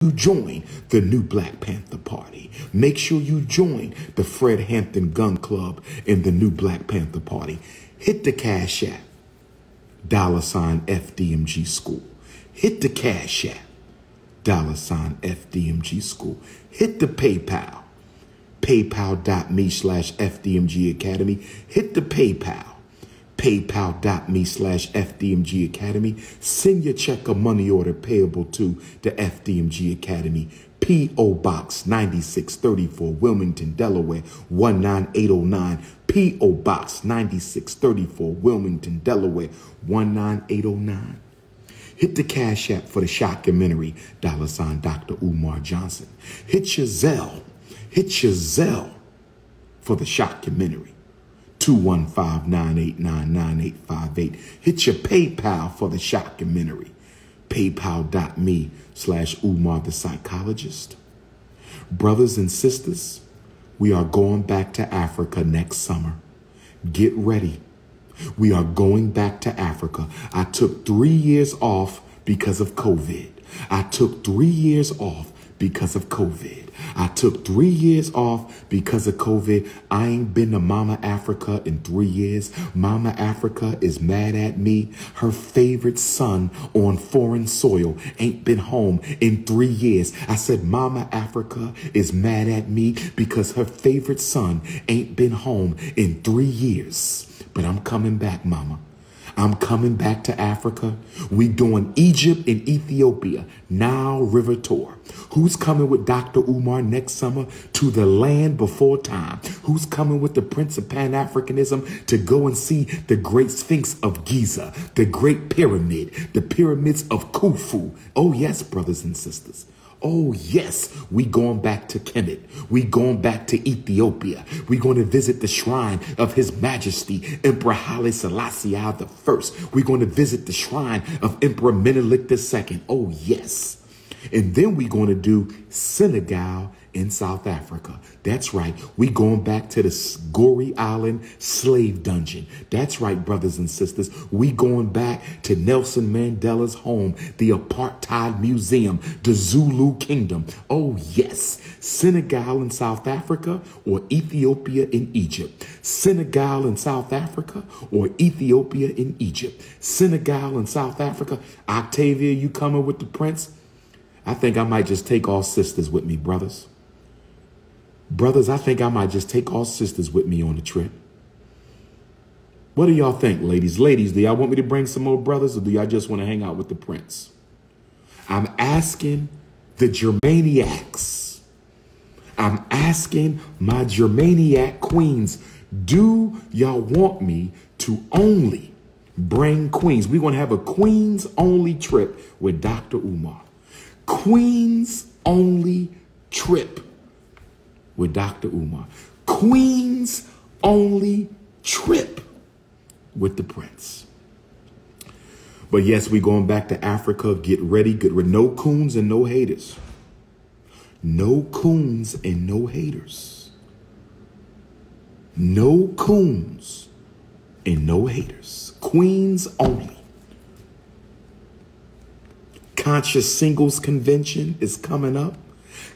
you join the new Black Panther Party. Make sure you join the Fred Hampton Gun Club and the new Black Panther Party. Hit the Cash App, $FDMG School. Hit the Cash App, $FDMG School. Hit the PayPal, paypal.me/FDMG Academy. Hit the PayPal, paypal.me/FDMG Academy. Send your check or money order payable to the FDMG Academy. P.O. Box 9634, Wilmington, Delaware, 19809. P.O. Box 9634, Wilmington, Delaware, 19809. Hit the Cash App for the shockumentary, $Dr. Umar Johnson. Hit your Zelle for the shockumentary, 215-989-9858. Hit your PayPal for the shockumentary, paypal.me/Umar the Psychologist. Brothers and sisters, we are going back to Africa next summer. Get ready. We are going back to Africa. I took 3 years off because of COVID. I took 3 years off because of COVID. I took 3 years off because of COVID. I ain't been to Mama Africa in 3 years. Mama Africa is mad at me. Her favorite son on foreign soil ain't been home in 3 years. I said, Mama Africa is mad at me because her favorite son ain't been home in 3 years. But I'm coming back, Mama. I'm coming back to Africa. We doing Egypt and Ethiopia, Nile River tour. Who's coming with Dr. Umar next summer to the land before time? Who's coming with the Prince of Pan-Africanism to go and see the Great Sphinx of Giza, the Great Pyramid, the pyramids of Khufu? Oh yes, brothers and sisters. Oh yes, we going back to Kemet. We going back to Ethiopia. We going to visit the shrine of His Majesty, Emperor Haile Selassie I. We're going to visit the shrine of Emperor Menelik II. Oh yes. And then we're going to do Senegal in South Africa. That's right. We going back to the Gorée Island slave dungeon. That's right, brothers and sisters. We going back to Nelson Mandela's home, the Apartheid Museum, the Zulu Kingdom. Oh yes, Senegal in South Africa or Ethiopia in Egypt. Senegal in South Africa or Ethiopia in Egypt. Senegal in South Africa. Octavia, you coming with the prince? I think I might just take all sisters with me, brothers. Brothers, I think I might just take all sisters with me on the trip. What do y'all think, ladies? Ladies, do y'all want me to bring some more brothers or do y'all just want to hang out with the prince? I'm asking the Germaniacs. I'm asking my Germaniac queens, do y'all want me to only bring queens? We're going to have a queens only trip with Dr. Umar. Queens only trip with Dr. Umar. Queens only trip with the prince. But yes, we're going back to Africa. Get ready. Good. No coons and no haters. No coons and no haters. No coons and no haters. Queens only. Conscious Singles Convention is coming up.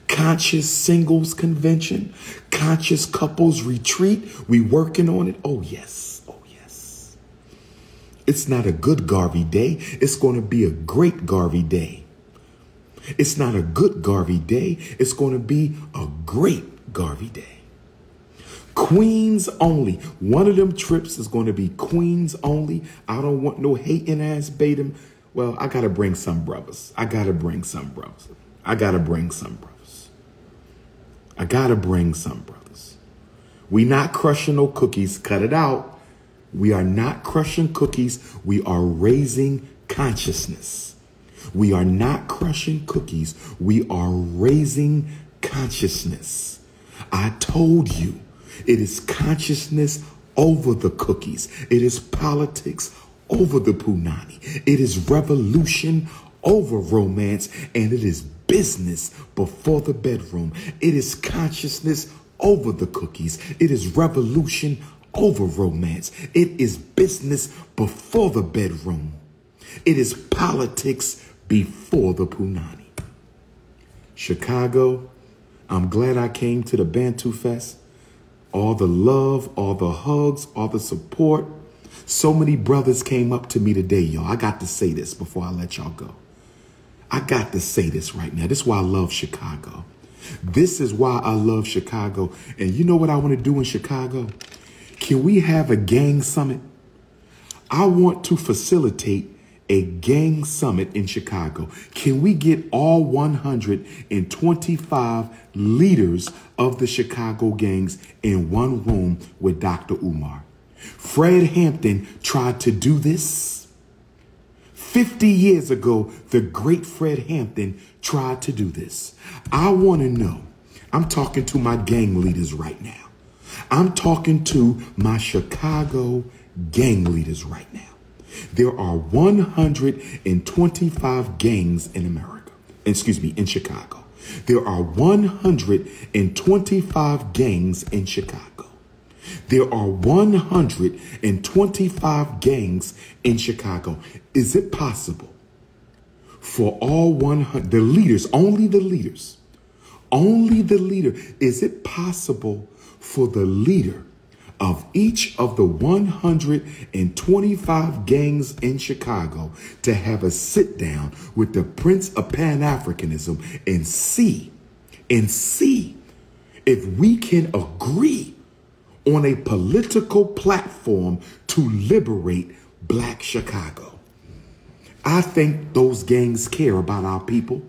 Conscious Singles Convention. Conscious Couples Retreat. We working on it. Oh, yes. Oh, yes. It's not a good Garvey day. It's going to be a great Garvey day. It's not a good Garvey day. It's going to be a great Garvey day. Queens only. One of them trips is going to be Queens only. I don't want no hating ass baiting. Well, I got to bring some brothers. I got to bring some brothers. I got to bring some brothers. I got to bring some brothers. We not crushing no cookies. Cut it out. We are not crushing cookies. We are raising consciousness. We are not crushing cookies. We are raising consciousness. I told you, it is consciousness over the cookies. It is politics over the punani. It is revolution over romance, and it is business before the bedroom. It is consciousness over the cookies. It is revolution over romance. It is business before the bedroom. It is politics before the punani. Chicago, I'm glad I came to the Bantu Fest. All the love, all the hugs, all the support. So many brothers came up to me today, y'all. I got to say this before I let y'all go. I got to say this right now. This is why I love Chicago. This is why I love Chicago. And you know what I want to do in Chicago? Can we have a gang summit? I want to facilitate a gang summit in Chicago. Can we get all 125 leaders of the Chicago gangs in one room with Dr. Umar? Fred Hampton tried to do this. 50 years ago, the great Fred Hampton tried to do this. I want to know, I'm talking to my gang leaders right now. I'm talking to my Chicago gang leaders right now. There are 125 gangs in America. Excuse me, in Chicago. There are 125 gangs in Chicago. There are 125 gangs in Chicago. Is it possible for all 100, the leaders, only the leader, is it possible for the leader of each of the 125 gangs in Chicago to have a sit down with the Prince of Pan-Africanism and see if we can agree on a political platform to liberate Black Chicago? I think those gangs care about our people.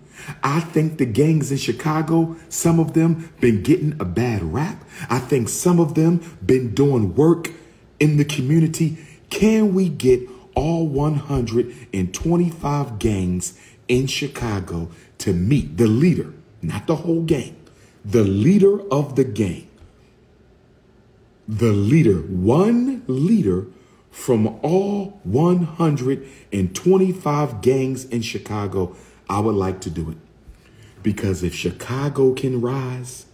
I think the gangs in Chicago, some of them been getting a bad rap. I think some of them been doing work in the community. Can we get all 125 gangs in Chicago to meet the leader, not the whole gang, the leader of the gang? The leader, one leader from all 125 gangs in Chicago. I would like to do it because if Chicago can rise,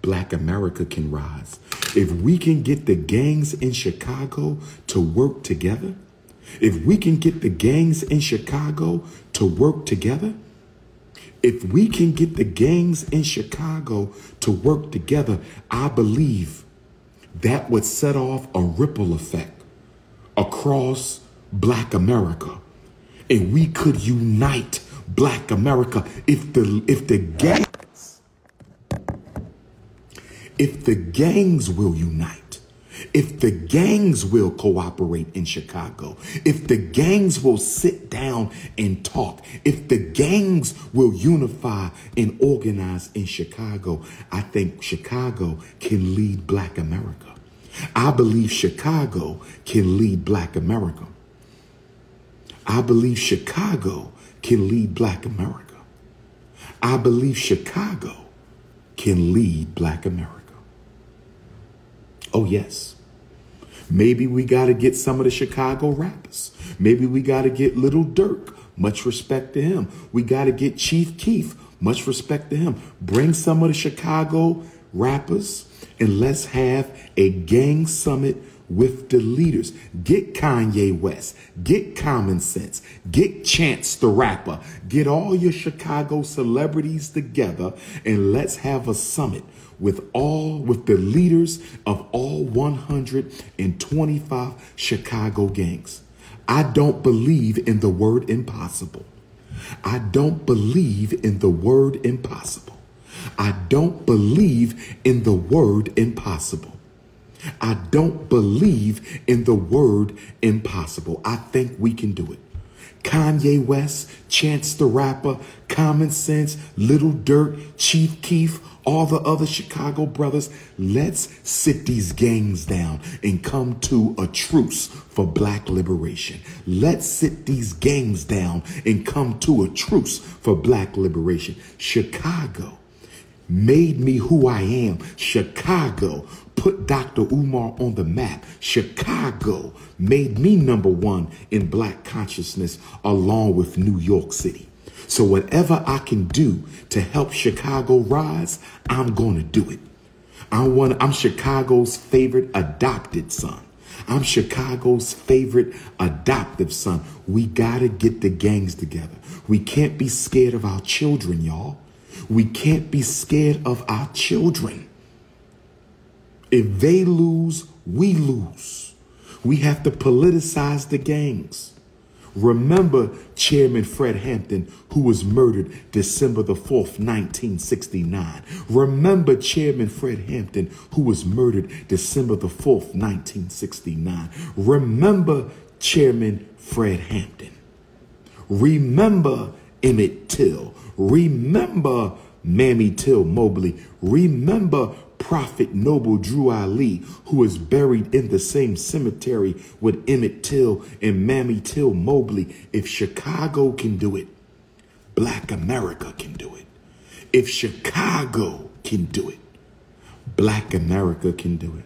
Black America can rise. If we can get the gangs in Chicago to work together, if we can get the gangs in Chicago to work together, if we can get the gangs in Chicago to work together, I believe that would set off a ripple effect across Black America. And we could unite Black America if the gangs will unite, if the gangs will cooperate in Chicago, if the gangs will sit down and talk, if the gangs will unify and organize in Chicago, I think Chicago can lead Black America. I believe Chicago can lead Black America. I believe Chicago can lead Black America. I believe Chicago can lead Black America. Oh, yes. Maybe we got to get some of the Chicago rappers. Maybe we got to get Little Dirk. Much respect to him. We got to get Chief Keef. Much respect to him. Bring some of the Chicago rappers and let's have a gang summit with the leaders. Get Kanye West, get Common Sense, get Chance the Rapper, get all your Chicago celebrities together and let's have a summit with the leaders of all 125 Chicago gangs. I don't believe in the word impossible. I don't believe in the word impossible. I don't believe in the word impossible. I don't believe in the word impossible. I think we can do it. Kanye West, Chance the Rapper, Common Sense, Little Dirk, Chief Keef, all the other Chicago brothers, let's sit these gangs down and come to a truce for Black liberation. Let's sit these gangs down and come to a truce for Black liberation. Chicago made me who I am. Chicago put Dr. Umar on the map. Chicago made me #1 in Black consciousness along with New York City. So whatever I can do to help Chicago rise, I'm going to do it. I'm Chicago's favorite adopted son. I'm Chicago's favorite adoptive son. We got to get the gangs together. We can't be scared of our children, y'all. We can't be scared of our children. If they lose, we lose. We have to politicize the gangs. Remember Chairman Fred Hampton, who was murdered December the 4th, 1969. Remember Chairman Fred Hampton, who was murdered December the 4th, 1969. Remember Chairman Fred Hampton. Remember Emmett Till. Remember Mammy Till Mobley. Remember Prophet Noble Drew Ali, who is buried in the same cemetery with Emmett Till and Mammy Till Mobley. If Chicago can do it, Black America can do it. If Chicago can do it, Black America can do it.